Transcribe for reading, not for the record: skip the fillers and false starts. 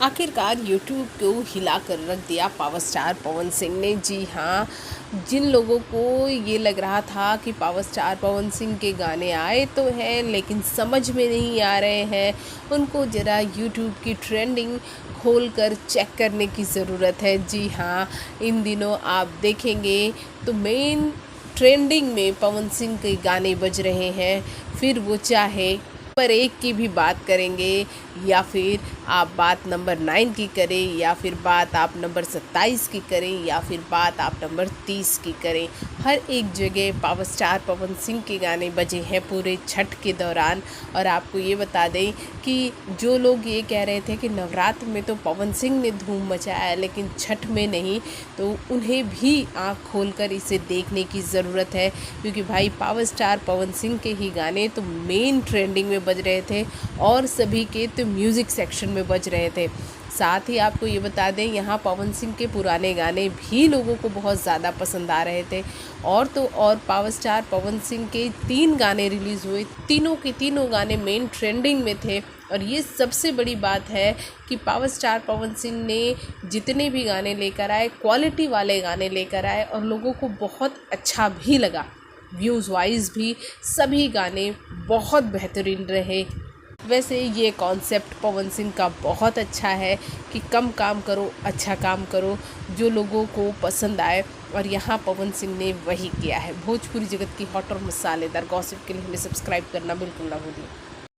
आखिरकार यूट्यूब को हिला कर रख दिया पावर स्टार पवन सिंह ने। जी हाँ, जिन लोगों को ये लग रहा था कि पावर स्टार पवन सिंह के गाने आए तो हैं लेकिन समझ में नहीं आ रहे हैं, उनको ज़रा यूट्यूब की ट्रेंडिंग खोल कर चेक करने की ज़रूरत है। जी हाँ, इन दिनों आप देखेंगे तो मेन ट्रेंडिंग में पवन सिंह के गाने बज रहे हैं। फिर वो चाहे नंबर 1 की भी बात करेंगे, या फिर आप बात नंबर 9 की करें, या फिर बात आप नंबर 27 की करें, या फिर बात आप नंबर 30 की करें, हर एक जगह पावर स्टार पवन सिंह के गाने बजे हैं पूरे छठ के दौरान। और आपको ये बता दें कि जो लोग ये कह रहे थे कि नवरात्र में तो पवन सिंह ने धूम मचाया लेकिन छठ में नहीं, तो उन्हें भी आँख खोलकर इसे देखने की ज़रूरत है, क्योंकि भाई पावर स्टार पवन सिंह के ही गाने तो मेन ट्रेंडिंग में बज रहे थे और सभी के तो म्यूज़िक सेक्शन में बज रहे थे। साथ ही आपको ये बता दें, यहाँ पवन सिंह के पुराने गाने भी लोगों को बहुत ज़्यादा पसंद आ रहे थे। और तो और पावर स्टार पवन सिंह के 3 गाने रिलीज़ हुए, तीनों के तीनों गाने मेन ट्रेंडिंग में थे। और ये सबसे बड़ी बात है कि पावर स्टार पवन सिंह ने जितने भी गाने लेकर आए, क्वालिटी वाले गाने लेकर आए और लोगों को बहुत अच्छा भी लगा। व्यूज़ वाइज भी सभी गाने बहुत बेहतरीन रहे। वैसे ये कॉन्सेप्ट पवन सिंह का बहुत अच्छा है कि कम काम करो, अच्छा काम करो, जो लोगों को पसंद आए, और यहाँ पवन सिंह ने वही किया है। भोजपुरी जगत की हॉट और मसालेदार गॉसिप के लिए हमें सब्सक्राइब करना बिल्कुल ना भूलिए।